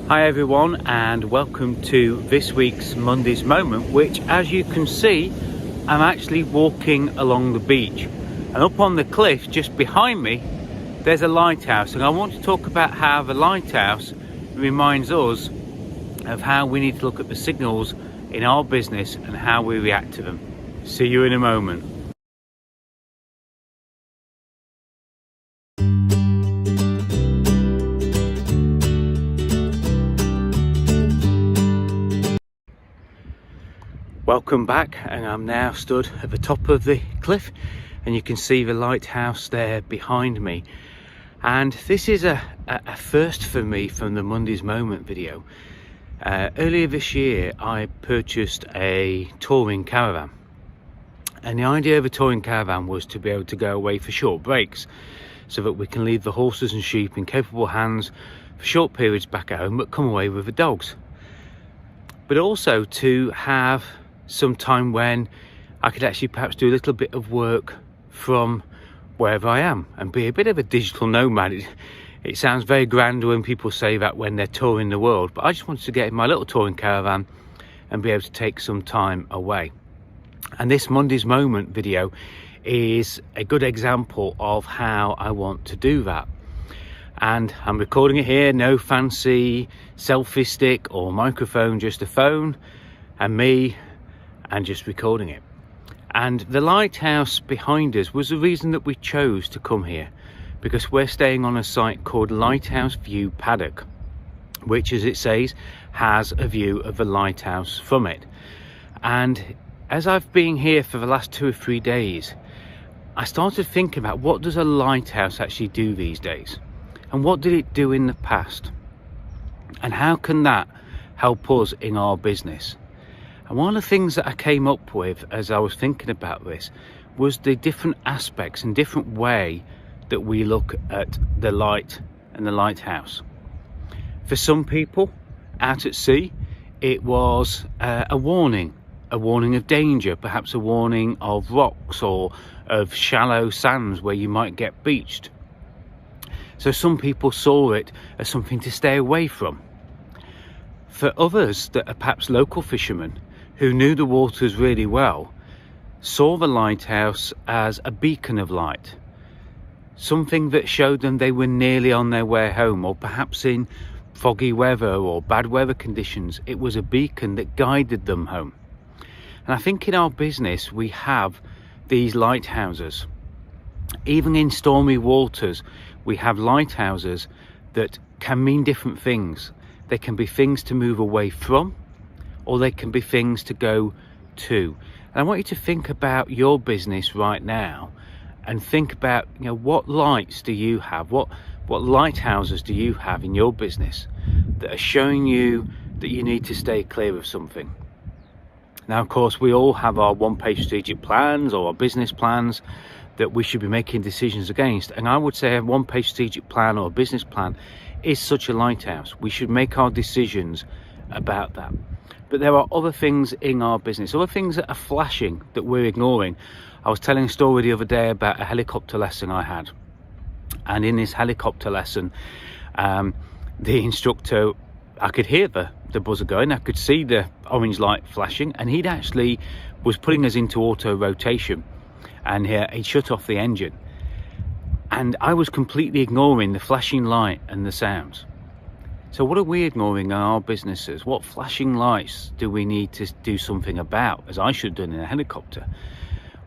Hi everyone, and welcome to this week's Monday's Moment, which, as you can see, I'm actually walking along the beach, and up on the cliff just behind me there's a lighthouse, and I want to talk about how the lighthouse reminds us of how we need to look at the signals in our business and how we react to them. See you in a moment. Welcome back, and I'm now stood at the top of the cliff, and you can see the lighthouse there behind me. And this is a first for me from the Monday's Moment video. Earlier this year I purchased a touring caravan, and the idea of a touring caravan was to be able to go away for short breaks so that we can leave the horses and sheep in capable hands for short periods back at home, but come away with the dogs, but also to have some time when I could actually perhaps do a little bit of work from wherever I am and be a bit of a digital nomad. It sounds very grand when people say that when they're touring the world, but I just wanted to get in my little touring caravan and be able to take some time away. And this Monday's Moment video is a good example of how I want to do that. And I'm recording it here, no fancy selfie stick or microphone, just a phone and me, and just recording it. And the lighthouse behind us was the reason that we chose to come here, because we're staying on a site called Lighthouse View Paddock, which, as it says, has a view of the lighthouse from it. And as I've been here for the last 2 or 3 days, I started thinking about what does a lighthouse actually do these days, and what did it do in the past, and how can that help us in our business. And one of the things that I came up with as I was thinking about this was the different aspects and different way that we look at the light and the lighthouse. For some people out at sea, it was a warning of danger, perhaps a warning of rocks or of shallow sands where you might get beached. So some people saw it as something to stay away from. For others that are perhaps local fishermen who knew the waters really well, saw the lighthouse as a beacon of light, something that showed them they were nearly on their way home, or perhaps in foggy weather or bad weather conditions, it was a beacon that guided them home. And I think in our business we have these lighthouses. Even in stormy waters we have lighthouses that can mean different things. They can be things to move away from, or they can be things to go to. And I want you to think about your business right now and think about, what lights do you have, what lighthouses do you have in your business that are showing you that you need to stay clear of something. Now, of course, we all have our one-page strategic plans or our business plans that we should be making decisions against, and I would say a one-page strategic plan or a business plan is such a lighthouse. We should make our decisions about that. But there are other things in our business, other things that are flashing that we're ignoring. I was telling a story the other day about a helicopter lesson I had, and in this helicopter lesson the instructor, I could hear the buzzer going, I could see the orange light flashing, and he'd actually was putting us into auto rotation, and he shut off the engine, and I was completely ignoring the flashing light and the sounds. So what are we ignoring in our businesses? What flashing lights do we need to do something about, as I should have done in a helicopter?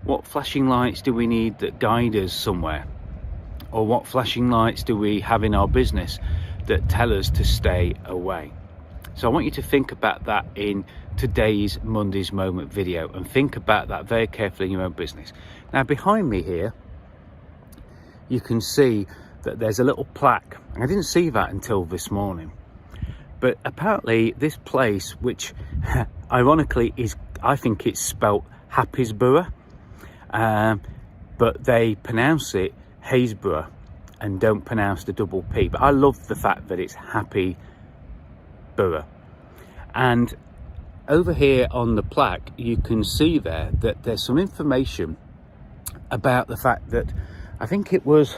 What flashing lights do we need that guide us somewhere? Or what flashing lights do we have in our business that tell us to stay away? So I want you to think about that in today's Monday's Moment video, and think about that very carefully in your own business. Now, behind me here, you can see that there's a little plaque. I didn't see that until this morning, but apparently this place, which ironically is, I think it's spelt Happysborough, but they pronounce it Haysborough and don't pronounce the double P. But I love the fact that it's Happy Borough. And over here on the plaque you can see there that there's some information about the fact that I think it was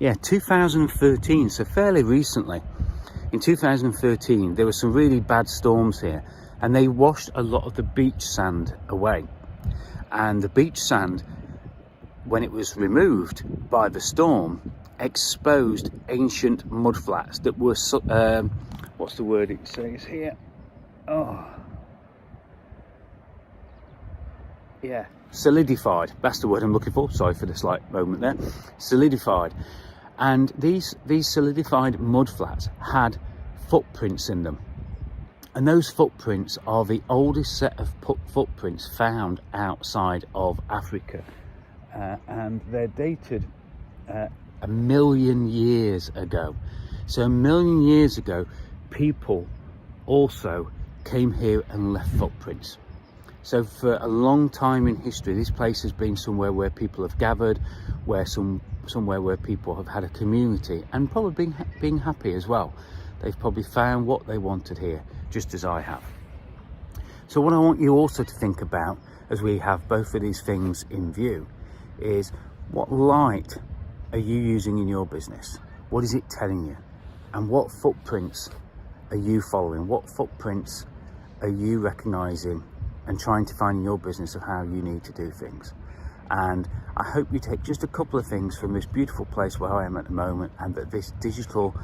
2013, so fairly recently, in 2013 there were some really bad storms here, and they washed a lot of the beach sand away. And the beach sand, when it was removed by the storm, exposed ancient mudflats that were what's the word it says here? Oh yeah, solidified. That's the word I'm looking for. Sorry for the slight moment there. Solidified. And these solidified mudflats had footprints in them, and those footprints are the oldest set of footprints found outside of Africa, and they're dated 1 million years ago. So 1 million years ago, people also came here and left footprints. So for a long time in history, this place has been somewhere where people have gathered, somewhere where people have had a community, and probably being happy as well. They've probably found what they wanted here, just as I have. So what I want you also to think about, as we have both of these things in view, is what light are you using in your business? What is it telling you? And what footprints are you following? What footprints are you recognizing and trying to find in your business of how you need to do things? And I hope you take just a couple of things from this beautiful place where I am at the moment, and that this digital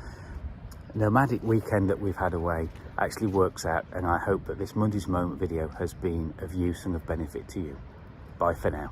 nomadic weekend that we've had away actually works out. And I hope that this Monday's Moment video has been of use and of benefit to you. Bye for now.